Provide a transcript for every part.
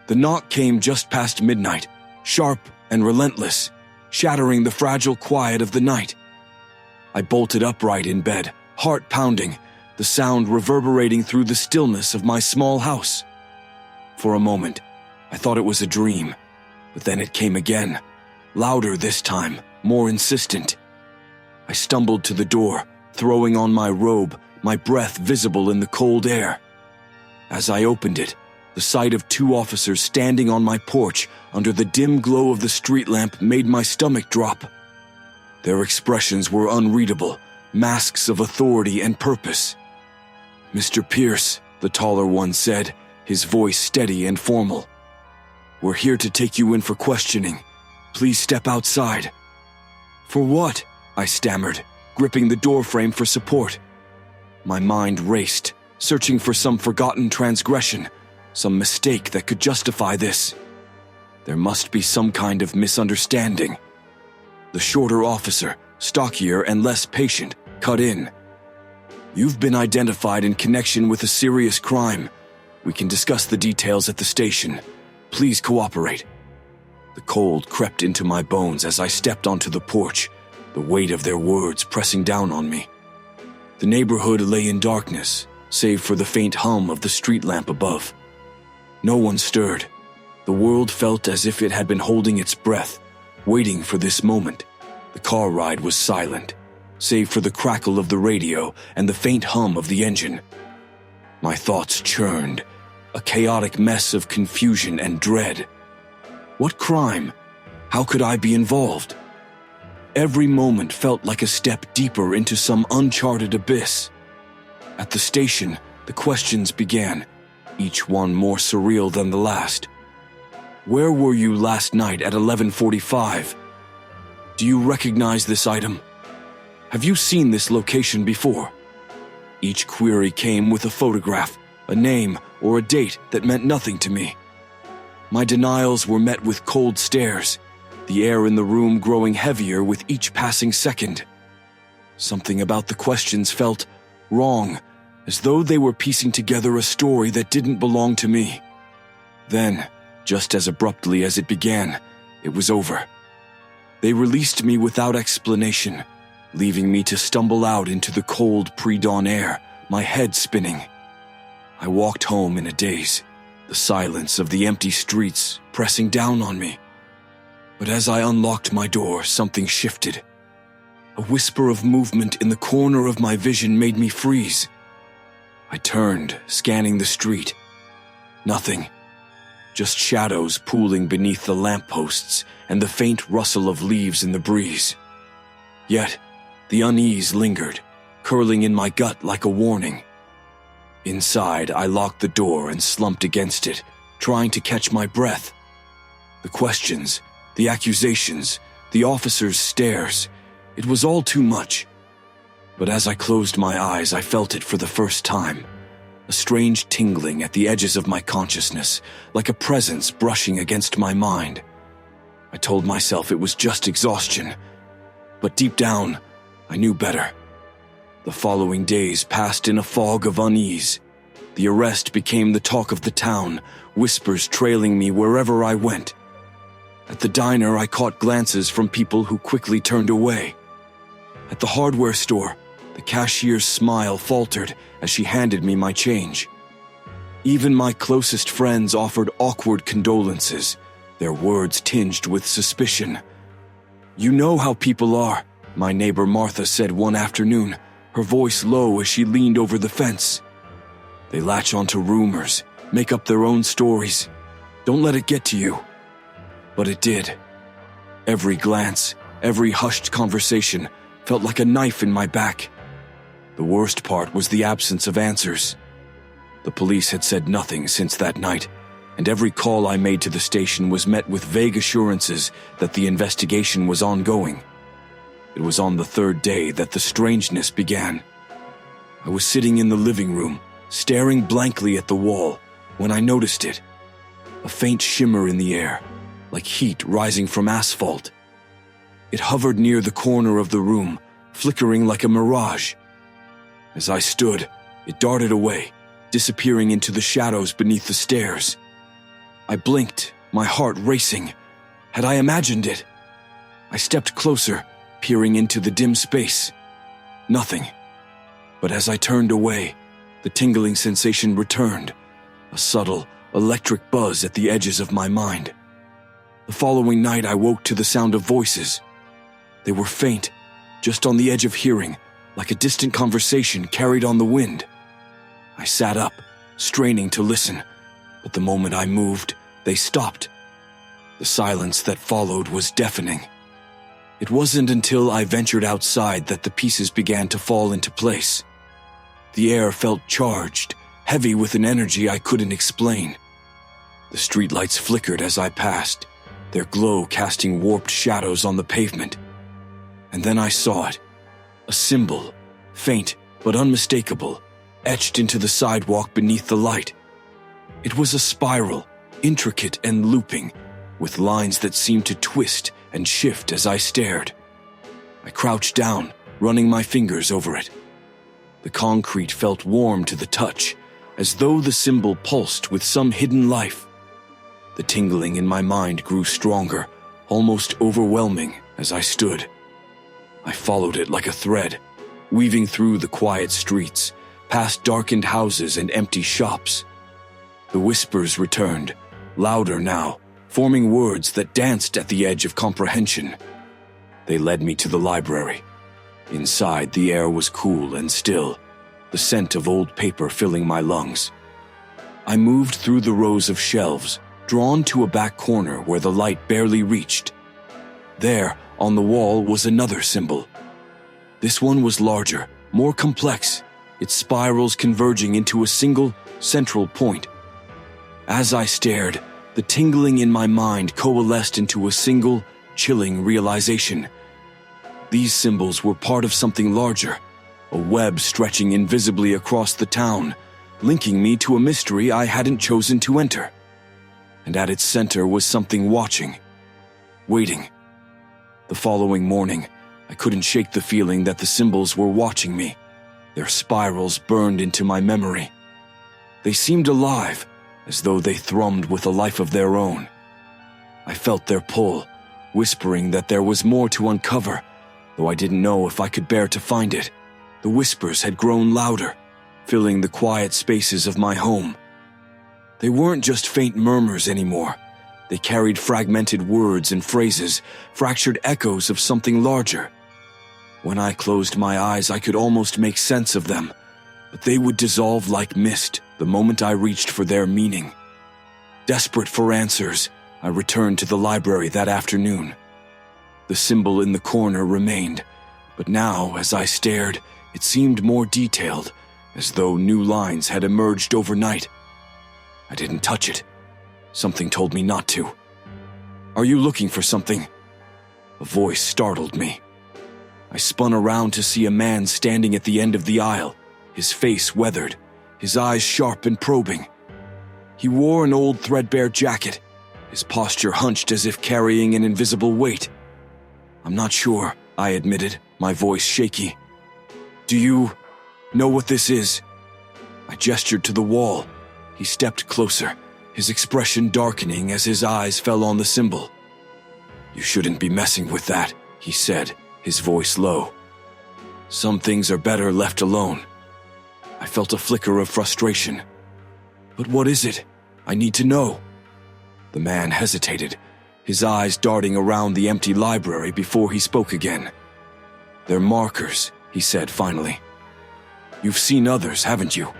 The knock came just past midnight, sharp and relentless, shattering the fragile quiet of the night. I bolted upright in bed, heart pounding, the sound reverberating through the stillness of my small house. For a moment, I thought it was a dream, but then it came again, louder this time, more insistent. I stumbled to the door, throwing on my robe, my breath visible in the cold air. As I opened it, the sight of 2 officers standing on my porch under the dim glow of the street lamp made my stomach drop. Their expressions were unreadable, masks of authority and purpose. "Mr. Pierce," the taller one said, his voice steady and formal. "We're here to take you in for questioning. Please step outside." "For what?" I stammered, gripping the doorframe for support. My mind raced, searching for some forgotten transgression, some mistake that could justify this. There must be some kind of misunderstanding. The shorter officer, stockier and less patient, cut in. "You've been identified in connection with a serious crime. We can discuss the details at the station. Please cooperate." The cold crept into my bones as I stepped onto the porch, the weight of their words pressing down on me. The neighborhood lay in darkness, save for the faint hum of the street lamp above. No one stirred. The world felt as if it had been holding its breath, waiting for this moment. The car ride was silent, save for the crackle of the radio and the faint hum of the engine. My thoughts churned, a chaotic mess of confusion and dread. What crime? How could I be involved? Every moment felt like a step deeper into some uncharted abyss. At the station, the questions began, each one more surreal than the last. "Where were you last night at 11:45? Do you recognize this item? Have you seen this location before?" Each query came with a photograph, a name, or a date that meant nothing to me. My denials were met with cold stares, the air in the room growing heavier with each passing second. Something about the questions felt wrong, as though they were piecing together a story that didn't belong to me. Then, just as abruptly as it began, it was over. They released me without explanation, leaving me to stumble out into the cold pre-dawn air, my head spinning. I walked home in a daze, the silence of the empty streets pressing down on me. But as I unlocked my door, something shifted. A whisper of movement in the corner of my vision made me freeze. I turned, scanning the street. Nothing. Just shadows pooling beneath the lampposts and the faint rustle of leaves in the breeze. Yet, the unease lingered, curling in my gut like a warning. Inside, I locked the door and slumped against it, trying to catch my breath. The questions, the accusations, the officers' stares, it was all too much. But as I closed my eyes, I felt it for the first time. A strange tingling at the edges of my consciousness, like a presence brushing against my mind. I told myself it was just exhaustion, but deep down, I knew better. The following days passed in a fog of unease. The arrest became the talk of the town, whispers trailing me wherever I went. At the diner, I caught glances from people who quickly turned away. At the hardware store, the cashier's smile faltered as she handed me my change. Even my closest friends offered awkward condolences, their words tinged with suspicion. "You know how people are," my neighbor Martha said one afternoon, her voice low as she leaned over the fence. "They latch onto rumors, make up their own stories. Don't let it get to you." But it did. Every glance, every hushed conversation felt like a knife in my back. The worst part was the absence of answers. The police had said nothing since that night, and every call I made to the station was met with vague assurances that the investigation was ongoing. It was on the third day that the strangeness began. I was sitting in the living room, staring blankly at the wall, when I noticed it. A faint shimmer in the air, like heat rising from asphalt. It hovered near the corner of the room, flickering like a mirage. As I stood, it darted away, disappearing into the shadows beneath the stairs. I blinked, my heart racing. Had I imagined it? I stepped closer, peering into the dim space. Nothing. But as I turned away, the tingling sensation returned, a subtle, electric buzz at the edges of my mind. The following night I woke to the sound of voices. They were faint, just on the edge of hearing, like a distant conversation carried on the wind. I sat up, straining to listen, but the moment I moved, they stopped. The silence that followed was deafening. It wasn't until I ventured outside that the pieces began to fall into place. The air felt charged, heavy with an energy I couldn't explain. The streetlights flickered as I passed, their glow casting warped shadows on the pavement. And then I saw it, a symbol, faint but unmistakable, etched into the sidewalk beneath the light. It was a spiral, intricate and looping, with lines that seemed to twist and shift as I stared. I crouched down, running my fingers over it. The concrete felt warm to the touch, as though the symbol pulsed with some hidden life. The tingling in my mind grew stronger, almost overwhelming as I stood. I followed it like a thread, weaving through the quiet streets, past darkened houses and empty shops. The whispers returned, louder now, forming words that danced at the edge of comprehension. They led me to the library. Inside, the air was cool and still, the scent of old paper filling my lungs. I moved through the rows of shelves, drawn to a back corner where the light barely reached. There, on the wall, was another symbol. This one was larger, more complex, its spirals converging into a single, central point. As I stared, the tingling in my mind coalesced into a single, chilling realization. These symbols were part of something larger, a web stretching invisibly across the town, linking me to a mystery I hadn't chosen to enter. And at its center was something watching, waiting. The following morning, I couldn't shake the feeling that the symbols were watching me. Their spirals burned into my memory. They seemed alive, as though they thrummed with a life of their own. I felt their pull, whispering that there was more to uncover, though I didn't know if I could bear to find it. The whispers had grown louder, filling the quiet spaces of my home. They weren't just faint murmurs anymore. They carried fragmented words and phrases, fractured echoes of something larger. When I closed my eyes, I could almost make sense of them, but they would dissolve like mist the moment I reached for their meaning. Desperate for answers, I returned to the library that afternoon. The symbol in the corner remained, but now, as I stared, it seemed more detailed, as though new lines had emerged overnight. I didn't touch it. Something told me not to. "Are you looking for something?" A voice startled me. I spun around to see a man standing at the end of the aisle, his face weathered, his eyes sharp and probing. He wore an old threadbare jacket, his posture hunched as if carrying an invisible weight. "I'm not sure," I admitted, my voice shaky. "Do you know what this is?" I gestured to the wall. He stepped closer, his expression darkening as his eyes fell on the symbol. "You shouldn't be messing with that," he said, his voice low. "Some things are better left alone." I felt a flicker of frustration. "But what is it? I need to know." The man hesitated, his eyes darting around the empty library before he spoke again. "They're markers," he said finally. "You've seen others, haven't you?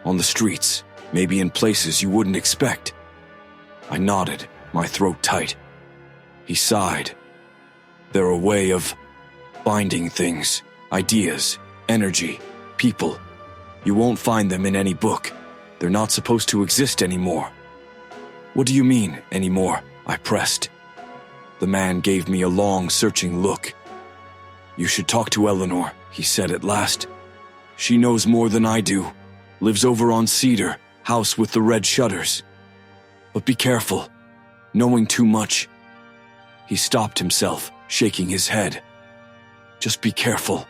On the streets, maybe in places you wouldn't expect." I nodded, my throat tight. He sighed. "They're a way of binding things, ideas, energy, people. You won't find them in any book. They're not supposed to exist anymore." "What do you mean, anymore?" I pressed. The man gave me a long, searching look. "You should talk to Eleanor," he said at last. "She knows more than I do. Lives over on Cedar, house with the red shutters. But be careful. Knowing too much." He stopped himself, shaking his head. "Just be careful."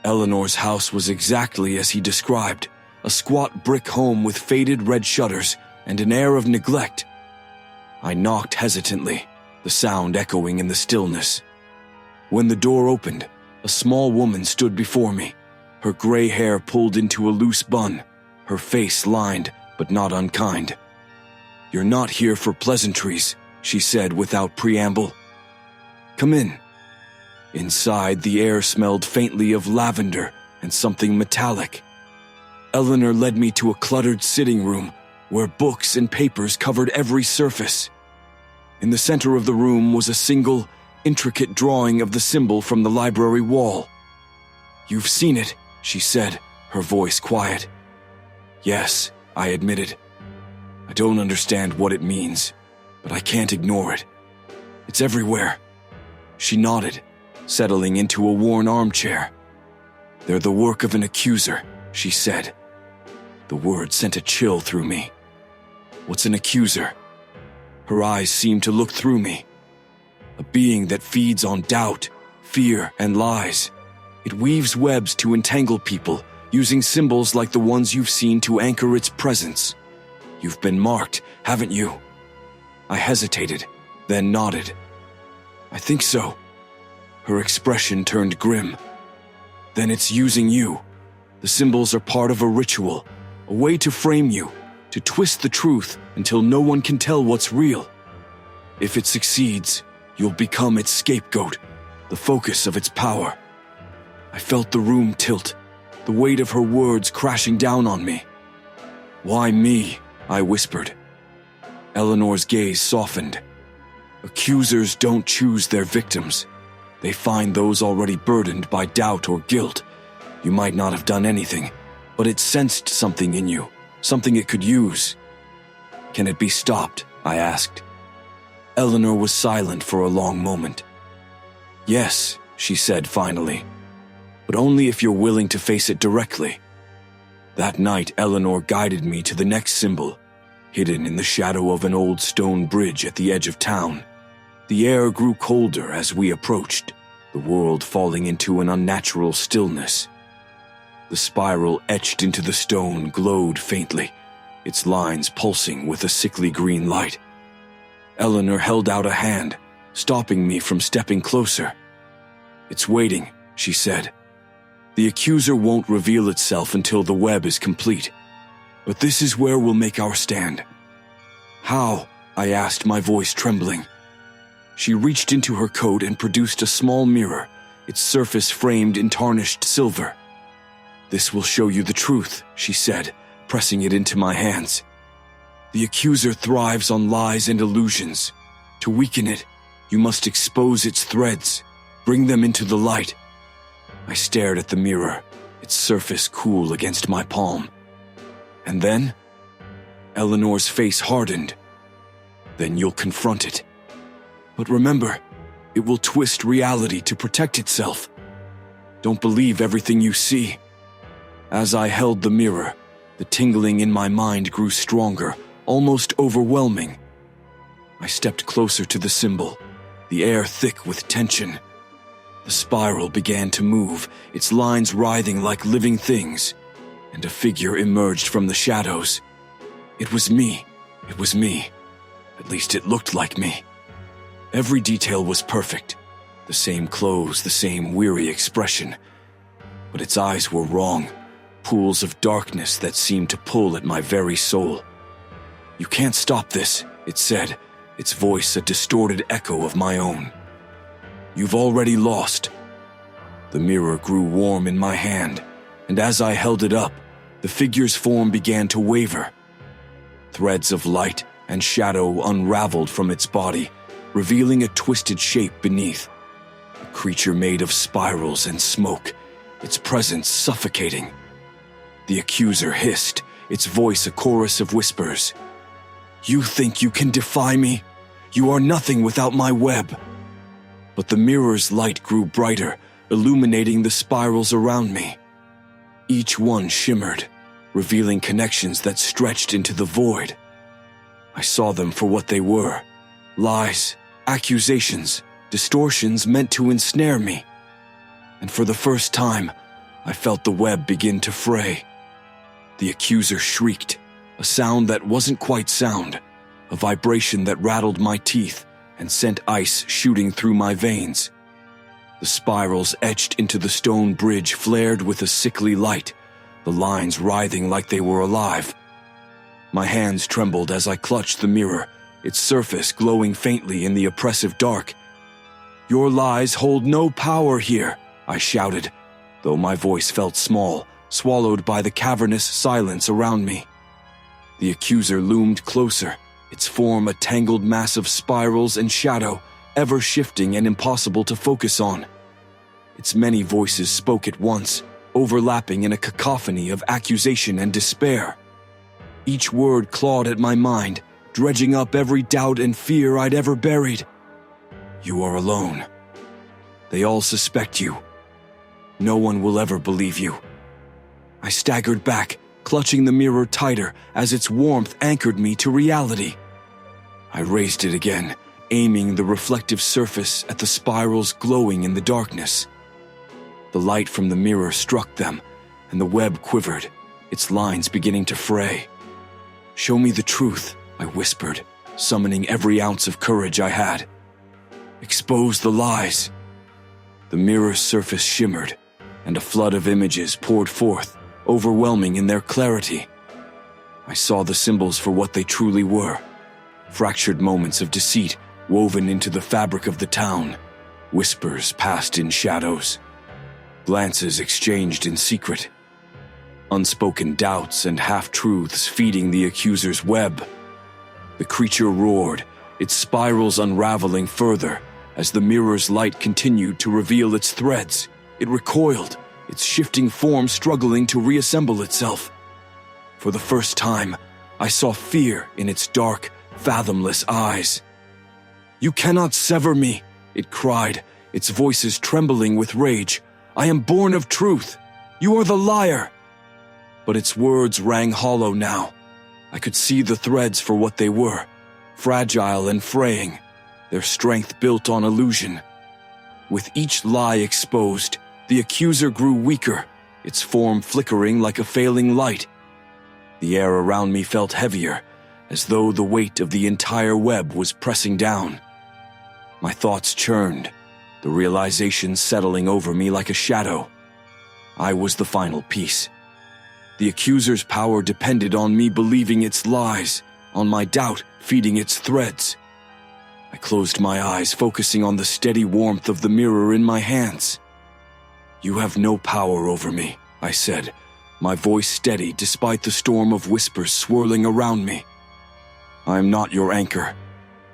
Eleanor's house was exactly as he described, a squat brick home with faded red shutters and an air of neglect. I knocked hesitantly, the sound echoing in the stillness. When the door opened, a small woman stood before me, her gray hair pulled into a loose bun, her face lined but not unkind. "You're not here for pleasantries," she said without preamble. "Come in." Inside, the air smelled faintly of lavender and something metallic. Eleanor led me to a cluttered sitting room where books and papers covered every surface. In the center of the room was a single, intricate drawing of the symbol from the library wall. "You've seen it," she said, her voice quiet. "Yes," I admitted. "I don't understand what it means, but I can't ignore it. It's everywhere." She nodded, settling into a worn armchair. "They're the work of an accuser," she said. The word sent a chill through me. "What's an accuser?" Her eyes seemed to look through me. "A being that feeds on doubt, fear, and lies. It weaves webs to entangle people, using symbols like the ones you've seen to anchor its presence. You've been marked, haven't you?" I hesitated, then nodded. "I think so." Her expression turned grim. "Then it's using you. The symbols are part of a ritual, a way to frame you, to twist the truth until no one can tell what's real. If it succeeds, you'll become its scapegoat, the focus of its power." I felt the room tilt, the weight of her words crashing down on me. "Why me?" I whispered. Eleanor's gaze softened. "Accusers don't choose their victims. They find those already burdened by doubt or guilt. You might not have done anything, but it sensed something in you, something it could use." "Can it be stopped?" I asked. Eleanor was silent for a long moment. "Yes," she said finally, "but only if you're willing to face it directly." That night, Eleanor guided me to the next symbol, hidden in the shadow of an old stone bridge at the edge of town. The air grew colder as we approached, the world falling into an unnatural stillness. The spiral etched into the stone glowed faintly, its lines pulsing with a sickly green light. Eleanor held out a hand, stopping me from stepping closer. "It's waiting," she said. "The accuser won't reveal itself until the web is complete. But this is where we'll make our stand." "How?" I asked, my voice trembling. She reached into her coat and produced a small mirror, its surface framed in tarnished silver. "This will show you the truth," she said, pressing it into my hands. "The accuser thrives on lies and illusions. To weaken it, you must expose its threads, bring them into the light." I stared at the mirror, its surface cool against my palm. "And then?" Eleanor's face hardened. "Then you'll confront it. But remember, it will twist reality to protect itself. Don't believe everything you see." As I held the mirror, the tingling in my mind grew stronger, almost overwhelming. I stepped closer to the symbol, the air thick with tension. The spiral began to move, its lines writhing like living things, and a figure emerged from the shadows. It was me. It was me. At least it looked like me. Every detail was perfect. The same clothes, the same weary expression. But its eyes were wrong, pools of darkness that seemed to pull at my very soul. "You can't stop this," it said, its voice a distorted echo of my own. "You've already lost." The mirror grew warm in my hand, and as I held it up, the figure's form began to waver. Threads of light and shadow unraveled from its body, revealing a twisted shape beneath. A creature made of spirals and smoke, its presence suffocating. The accuser hissed, its voice a chorus of whispers. "You think you can defy me? You are nothing without my web." But the mirror's light grew brighter, illuminating the spirals around me. Each one shimmered, revealing connections that stretched into the void. I saw them for what they were: lies, accusations, distortions meant to ensnare me. And for the first time, I felt the web begin to fray. The accuser shrieked, a sound that wasn't quite sound, a vibration that rattled my teeth and sent ice shooting through my veins. The spirals etched into the stone bridge flared with a sickly light, the lines writhing like they were alive. My hands trembled as I clutched the mirror, its surface glowing faintly in the oppressive dark. "Your lies hold no power here," I shouted, though my voice felt small, swallowed by the cavernous silence around me. The accuser loomed closer, its form a tangled mass of spirals and shadow, ever shifting and impossible to focus on. Its many voices spoke at once, overlapping in a cacophony of accusation and despair. Each word clawed at my mind, dredging up every doubt and fear I'd ever buried. "You are alone. They all suspect you. No one will ever believe you." I staggered back, clutching the mirror tighter as its warmth anchored me to reality. I raised it again, aiming the reflective surface at the spirals glowing in the darkness. The light from the mirror struck them, and the web quivered, its lines beginning to fray. "Show me the truth," I whispered, summoning every ounce of courage I had. "Expose the lies." The mirror's surface shimmered, and a flood of images poured forth, overwhelming in their clarity. I saw the symbols for what they truly were, fractured moments of deceit woven into the fabric of the town, whispers passed in shadows, glances exchanged in secret, unspoken doubts and half-truths feeding the accuser's web. The creature roared, its spirals unraveling further as the mirror's light continued to reveal its threads. It recoiled, its shifting form struggling to reassemble itself. For the first time, I saw fear in its dark, fathomless eyes. "You cannot sever me," it cried, its voices trembling with rage. "I am born of truth. You are the liar." But its words rang hollow now. I could see the threads for what they were, fragile and fraying, their strength built on illusion. With each lie exposed, the accuser grew weaker, its form flickering like a failing light. The air around me felt heavier, as though the weight of the entire web was pressing down. My thoughts churned, the realization settling over me like a shadow. I was the final piece. The accuser's power depended on me believing its lies, on my doubt feeding its threads. I closed my eyes, focusing on the steady warmth of the mirror in my hands. "You have no power over me," I said, my voice steady despite the storm of whispers swirling around me. "I am not your anchor.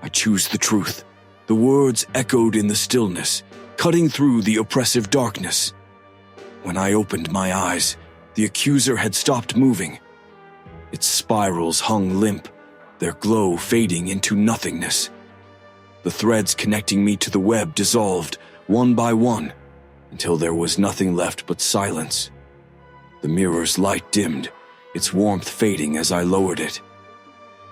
I choose the truth." The words echoed in the stillness, cutting through the oppressive darkness. When I opened my eyes, the accuser had stopped moving. Its spirals hung limp, their glow fading into nothingness. The threads connecting me to the web dissolved, one by one, until there was nothing left but silence. The mirror's light dimmed, its warmth fading as I lowered it.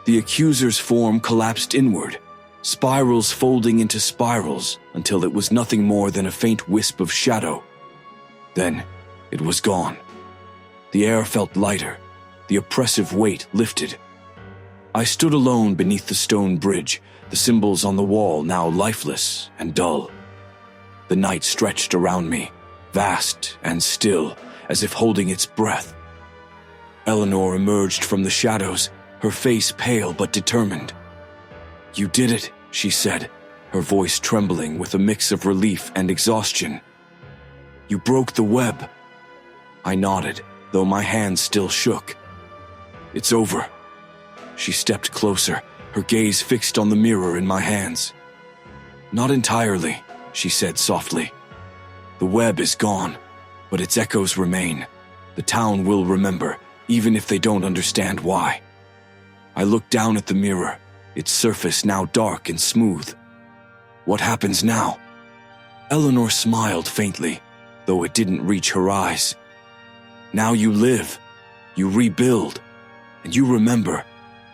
The accuser's form collapsed inward, spirals folding into spirals until it was nothing more than a faint wisp of shadow. Then it was gone. The air felt lighter, the oppressive weight lifted. I stood alone beneath the stone bridge, the symbols on the wall now lifeless and dull. The night stretched around me, vast and still, as if holding its breath. Eleanor emerged from the shadows, her face pale but determined. "You did it," she said, her voice trembling with a mix of relief and exhaustion. "You broke the web." I nodded, though my hands still shook. "It's over." She stepped closer, her gaze fixed on the mirror in my hands. "Not entirely," she said softly. "The web is gone, but its echoes remain. The town will remember, even if they don't understand why." I looked down at the mirror, its surface now dark and smooth. "What happens now?" Eleanor smiled faintly, though it didn't reach her eyes. "Now you live, you rebuild, and you remember,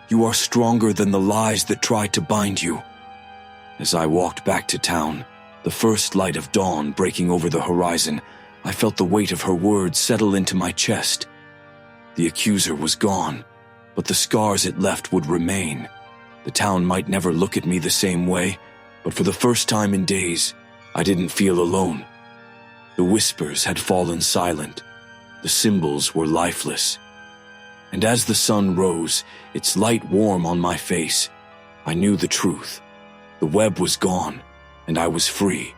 you are stronger than the lies that tried to bind you." As I walked back to town, the first light of dawn breaking over the horizon, I felt the weight of her words settle into my chest. The accuser was gone, but the scars it left would remain. The town might never look at me the same way, but for the first time in days, I didn't feel alone. The whispers had fallen silent. The symbols were lifeless. And as the sun rose, its light warm on my face, I knew the truth. The web was gone, and I was free.